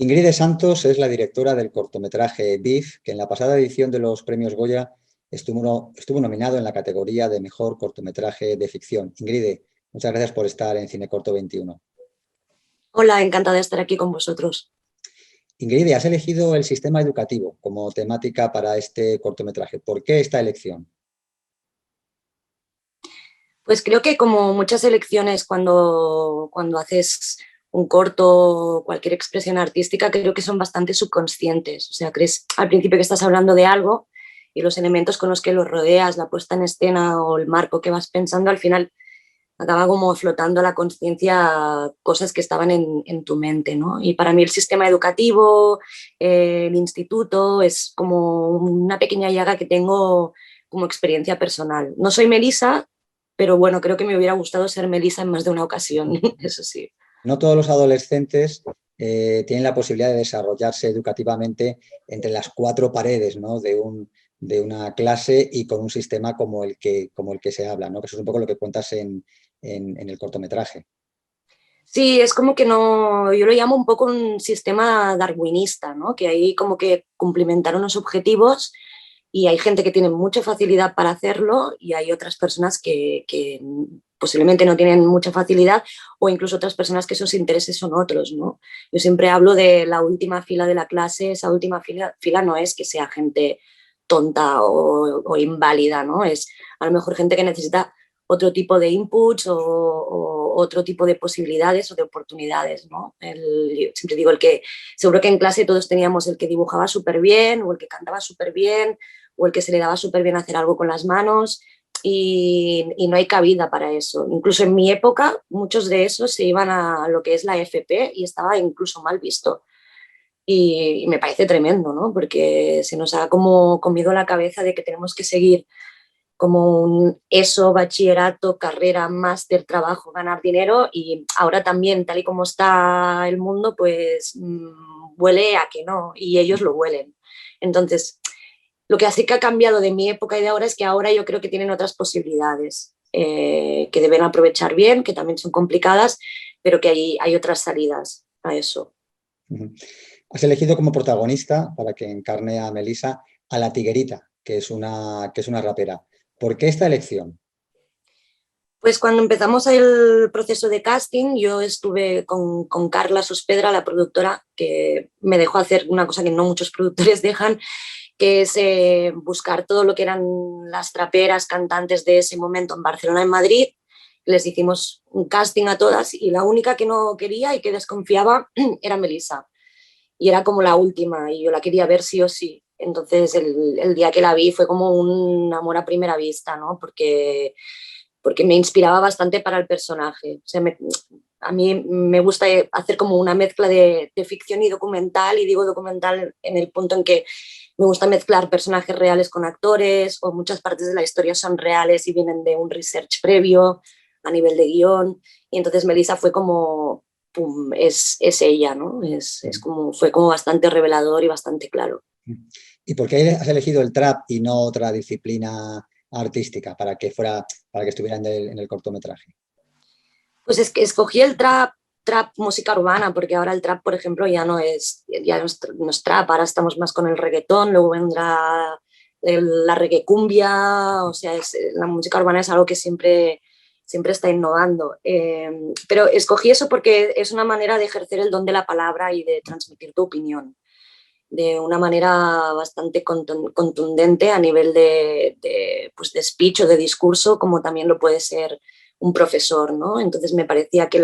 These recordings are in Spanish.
Ingrid de Santos es la directora del cortometraje BIF, que en la pasada edición de los premios Goya estuvo nominado en la categoría de mejor cortometraje de ficción. Ingrid, muchas gracias por estar en Cinecorto 21. Hola, encantada de estar aquí con vosotros. Ingrid, has elegido el sistema educativo como temática para este cortometraje. ¿Por qué esta elección? Pues creo que como muchas elecciones cuando haces un corto, cualquier expresión artística, creo que son bastante subconscientes. O sea, crees al principio que estás hablando de algo y los elementos con los que lo rodeas, la puesta en escena o el marco que vas pensando, al final acaba como flotando a la conciencia cosas que estaban en tu mente, ¿no? Y para mí el sistema educativo, el instituto, es como una pequeña llaga que tengo como experiencia personal. No soy Melissa, pero bueno, creo que me hubiera gustado ser Melissa en más de una ocasión, eso sí. No todos los adolescentes tienen la posibilidad de desarrollarse educativamente entre las cuatro paredes, ¿no?, de una clase y con un sistema como el que se habla, ¿no? Que eso es un poco lo que cuentas en el cortometraje. Sí, es como que no, yo lo llamo un poco un sistema darwinista, ¿no? Que ahí como que cumplimentar unos objetivos y hay gente que tiene mucha facilidad para hacerlo y hay otras personas que posiblemente no tienen mucha facilidad o incluso otras personas que sus intereses son otros, ¿no? Yo siempre hablo de la última fila de la clase, esa última fila no es que sea gente tonta o inválida, ¿no? Es a lo mejor gente que necesita otro tipo de inputs o otro tipo de posibilidades o de oportunidades, ¿no? Yo siempre digo seguro que en clase todos teníamos el que dibujaba súper bien o el que cantaba súper bien o el que se le daba súper bien hacer algo con las manos y no hay cabida para eso. Incluso en mi época muchos de esos se iban a lo que es la FP y estaba incluso mal visto. Y me parece tremendo, ¿no? Porque se nos ha como comido la cabeza de que tenemos que seguir como un ESO, bachillerato, carrera, máster, trabajo, ganar dinero y ahora también, tal y como está el mundo, pues huele a que no y ellos lo huelen. Entonces, lo que así que ha cambiado de mi época y de ahora es que ahora yo creo que tienen otras posibilidades que deben aprovechar bien, que también son complicadas, pero que hay otras salidas a eso. Has elegido como protagonista, para que encarne a Melissa, a la Tiguerita, que es una rapera. ¿Por qué esta elección? Pues cuando empezamos el proceso de casting, yo estuve con Carla Sospedra, la productora, que me dejó hacer una cosa que no muchos productores dejan, que es buscar todo lo que eran las traperas, cantantes de ese momento en Barcelona y en Madrid. Les hicimos un casting a todas y la única que no quería y que desconfiaba era Melissa. Y era como la última y yo la quería ver sí o sí. Entonces el día que la vi fue como un amor a primera vista, ¿no? Porque me inspiraba bastante para el personaje. O sea, a mí me gusta hacer como una mezcla de ficción y documental, y digo documental en el punto en que me gusta mezclar personajes reales con actores, o muchas partes de la historia son reales y vienen de un research previo a nivel de guión, y entonces Melissa fue como, pum, es ella, ¿no? Fue como bastante revelador y bastante claro. ¿Y por qué has elegido el trap y no otra disciplina artística para que estuviera en el cortometraje? Pues es que escogí el trap, música urbana, porque ahora el trap, por ejemplo, ya no es trap, ahora estamos más con el reggaetón, luego vendrá la reggaecumbia, o sea, la música urbana es algo que siempre está innovando. Pero escogí eso porque es una manera de ejercer el don de la palabra y de transmitir tu opinión de una manera bastante contundente a nivel pues de speech o de discurso, como también lo puede ser un profesor, ¿no? Entonces me parecía que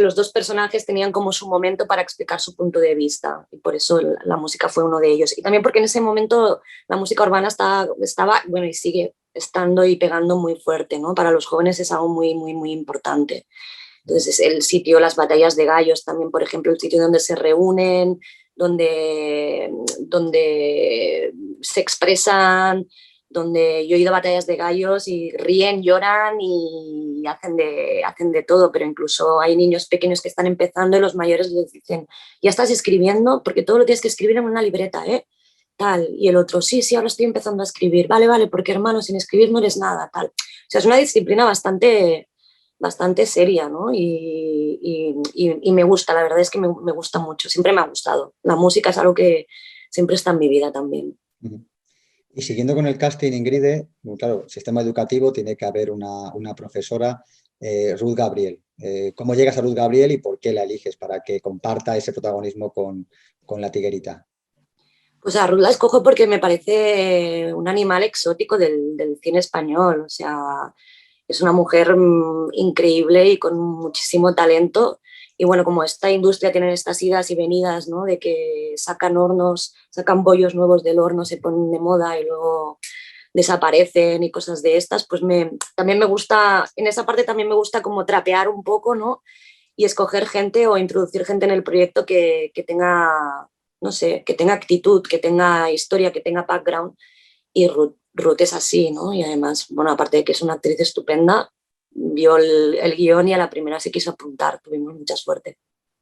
los dos personajes tenían como su momento para explicar su punto de vista y por eso la música fue uno de ellos. Y también porque en ese momento la música urbana estaba, bueno, y sigue estando y pegando muy fuerte, ¿no? Para los jóvenes es algo muy, muy, muy importante. Entonces, el sitio, las batallas de gallos también, por ejemplo, el sitio donde se reúnen, donde se expresan, donde yo he ido a batallas de gallos y ríen, lloran y hacen de todo, pero incluso hay niños pequeños que están empezando y los mayores les dicen, ya estás escribiendo, porque todo lo tienes que escribir en una libreta, ¿eh? Tal, y el otro, sí, ahora estoy empezando a escribir, vale, porque hermano, sin escribir no eres nada, tal. O sea, es una disciplina bastante seria, ¿no? Y me gusta, la verdad es que me gusta mucho, siempre me ha gustado. La música es algo que siempre está en mi vida también. Ujú. Y siguiendo con el casting, Ingrid, claro, sistema educativo tiene que haber una profesora, Ruth Gabriel. ¿Cómo llegas a Ruth Gabriel y por qué la eliges para que comparta ese protagonismo con la tiguerita? Pues a Ruth la escojo porque me parece un animal exótico del cine español, o sea, es una mujer increíble y con muchísimo talento. Y bueno, como esta industria tiene estas idas y venidas, ¿no? De que sacan hornos, sacan bollos nuevos del horno, se ponen de moda y luego desaparecen y cosas de estas, pues también me gusta, en esa parte también me gusta como trapear un poco, ¿no? Y escoger gente o introducir gente en el proyecto que tenga, no sé, que tenga actitud, que tenga historia, que tenga background. Y Ruth es así, ¿no? Y además, bueno, aparte de que es una actriz estupenda, vio el guión y a la primera se quiso apuntar, tuvimos mucha suerte.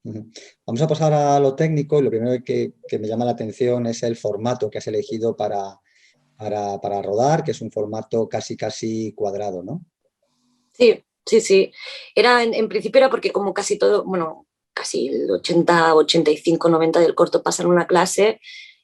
Ujú. Vamos a pasar a lo técnico y lo primero que me llama la atención es el formato que has elegido para rodar, que es un formato casi cuadrado, ¿no? Sí, sí, sí. Era, en principio era porque como casi todo, bueno, casi el 80, 85, 90 del corto pasa en una clase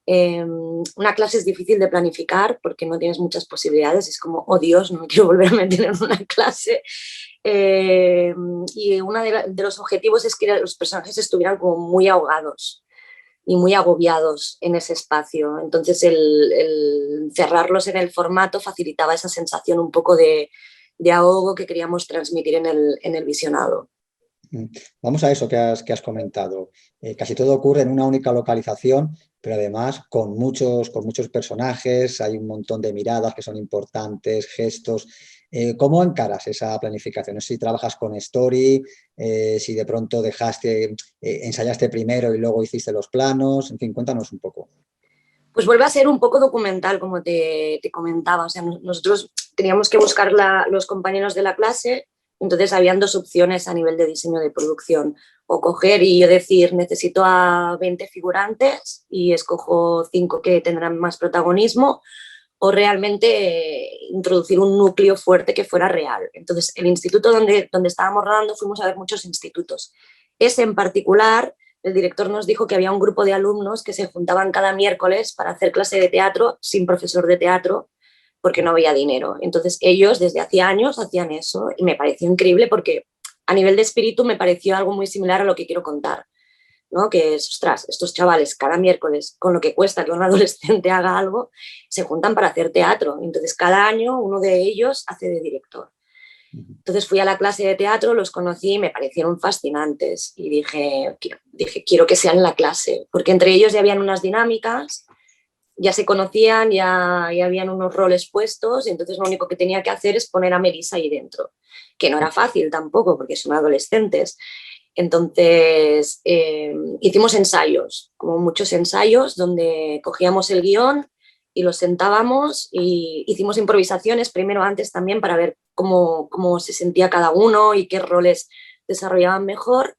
es difícil de planificar porque no tienes muchas posibilidades, es como, oh Dios, no me quiero volver a meter en una clase. Eh, y uno de los objetivos es que los personajes estuvieran como muy ahogados y muy agobiados en ese espacio. Entonces el cerrarlos en el formato facilitaba esa sensación un poco de ahogo que queríamos transmitir en el visionado. Mm. Vamos a eso que has comentado. Casi todo ocurre en una única localización, pero además con muchos personajes, hay un montón de miradas que son importantes, gestos. ¿Cómo encaras esa planificación? No sé si trabajas con Story, si de pronto ensayaste primero y luego hiciste los planos, en fin, cuéntanos un poco. Pues vuelve a ser un poco documental, como te comentaba. O sea, nosotros teníamos que buscar los compañeros de la clase, entonces habían dos opciones a nivel de diseño de producción. O coger y yo decir, necesito a 20 figurantes y escojo 5 que tendrán más protagonismo, o realmente introducir un núcleo fuerte que fuera real. Entonces, el instituto donde estábamos rodando, fuimos a ver muchos institutos. Ese en particular, el director nos dijo que había un grupo de alumnos que se juntaban cada miércoles para hacer clase de teatro sin profesor de teatro porque no había dinero. Entonces ellos desde hacía años hacían eso y me pareció increíble porque a nivel de espíritu me pareció algo muy similar a lo que quiero contar, ¿no? Que es, ostras, estos chavales cada miércoles, con lo que cuesta que un adolescente haga algo, se juntan para hacer teatro. Entonces cada año uno de ellos hace de director. Entonces fui a la clase de teatro, los conocí y me parecieron fascinantes y quiero que sean la clase, porque entre ellos ya habían unas dinámicas, ya se conocían, ya habían unos roles puestos y entonces lo único que tenía que hacer es poner a Melissa ahí dentro, que no era fácil tampoco porque son adolescentes. Entonces hicimos ensayos, como muchos ensayos, donde cogíamos el guión y los sentábamos y hicimos improvisaciones primero antes también para ver cómo se sentía cada uno y qué roles desarrollaban mejor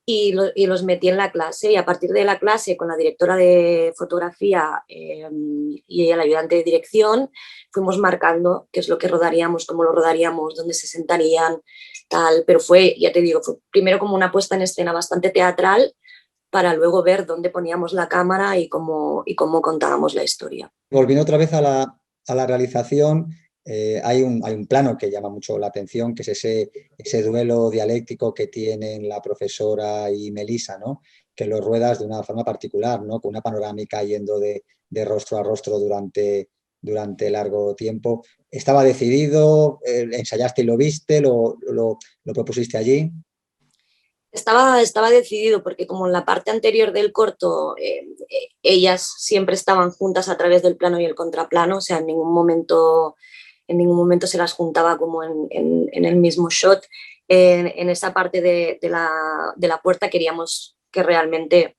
y los metí en la clase y a partir de la clase con la directora de fotografía y el ayudante de dirección fuimos marcando qué es lo que rodaríamos, cómo lo rodaríamos, dónde se sentarían, tal, pero fue, ya te digo, fue primero como una puesta en escena bastante teatral para luego ver dónde poníamos la cámara y cómo contábamos la historia. Volviendo otra vez a la realización, hay un plano que llama mucho la atención, que es ese duelo dialéctico que tienen la profesora y Melissa, ¿no? Que lo ruedas de una forma particular, ¿no? Con una panorámica yendo de rostro a rostro durante largo tiempo. ¿Estaba decidido? ¿Ensayaste y lo viste? ¿Lo propusiste allí? Estaba decidido porque como en la parte anterior del corto ellas siempre estaban juntas a través del plano y el contraplano, o sea, en ningún momento se las juntaba como en el mismo shot. En esa parte de la puerta queríamos que realmente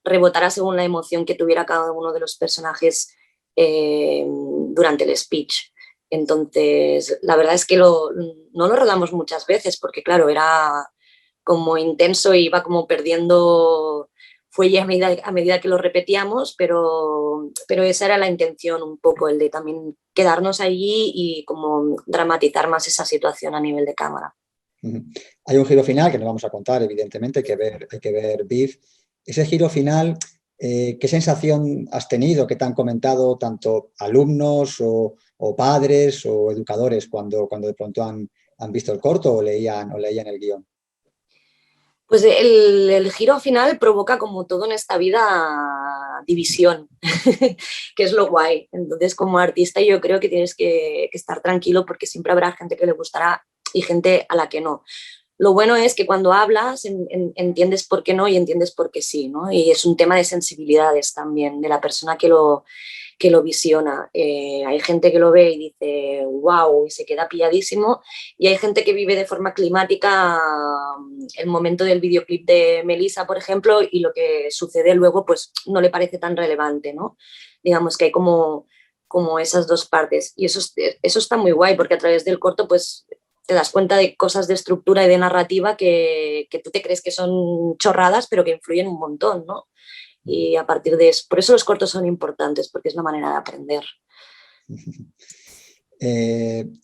rebotara según la emoción que tuviera cada uno de los personajes durante el speech. Entonces, la verdad es que no lo rodamos muchas veces porque, claro, era como intenso y iba como perdiendo fuelle a medida que lo repetíamos, pero esa era la intención un poco, el de también quedarnos allí y como dramatizar más esa situación a nivel de cámara. Ujú. Hay un giro final que no vamos a contar, evidentemente, hay que ver Beef. Ese giro final, ¿qué sensación has tenido, qué te han comentado tanto alumnos o padres o educadores cuando de pronto han visto el corto o leían el guión? Pues el giro final provoca, como todo en esta vida, división, que es lo guay. Entonces, como artista, yo creo que tienes que estar tranquilo porque siempre habrá gente que le gustará y gente a la que no. Lo bueno es que cuando hablas entiendes por qué no y entiendes por qué sí, ¿no? Y es un tema de sensibilidades también, de la persona que lo visiona. Hay gente que lo ve y dice, wow, y se queda pilladísimo, y hay gente que vive de forma climática el momento del videoclip de Melissa, por ejemplo, y lo que sucede luego pues no le parece tan relevante, ¿no? Digamos que hay como esas dos partes, y eso está muy guay, porque a través del corto pues te das cuenta de cosas de estructura y de narrativa que tú te crees que son chorradas, pero que influyen un montón, ¿no? Y a partir de eso, por eso los cortos son importantes, porque es la manera de aprender.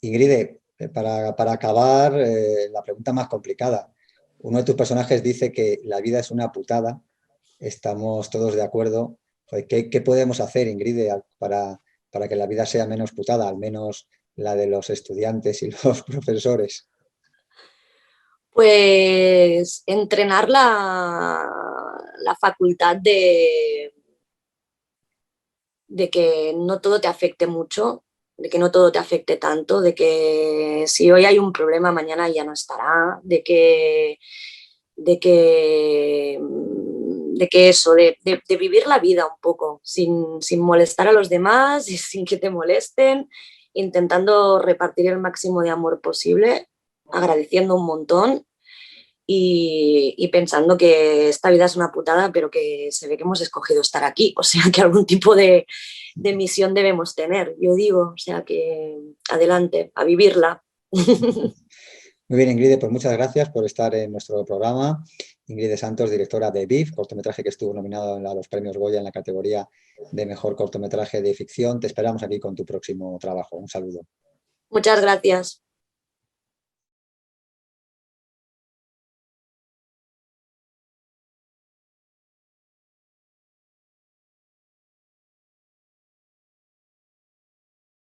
Ingrid, para acabar, la pregunta más complicada. Uno de tus personajes dice que la vida es una putada. Estamos todos de acuerdo. Joder, ¿qué podemos hacer, Ingrid, para que la vida sea menos putada, al menos la de los estudiantes y los profesores? Pues entrenar la facultad de que no todo te afecte mucho, de que no todo te afecte tanto, de que si hoy hay un problema, mañana ya no estará, de que, de que eso, de vivir la vida un poco, sin molestar a los demás y sin que te molesten, intentando repartir el máximo de amor posible, agradeciendo un montón y pensando que esta vida es una putada, pero que se ve que hemos escogido estar aquí, o sea que algún tipo de misión debemos tener, yo digo, o sea que adelante, a vivirla. Muy bien, Ingrid, pues muchas gracias por estar en nuestro programa. Ingrid Santos, directora de BIF, cortometraje que estuvo nominado a los premios Goya en la categoría de mejor cortometraje de ficción. Te esperamos aquí con tu próximo trabajo. Un saludo. Muchas gracias.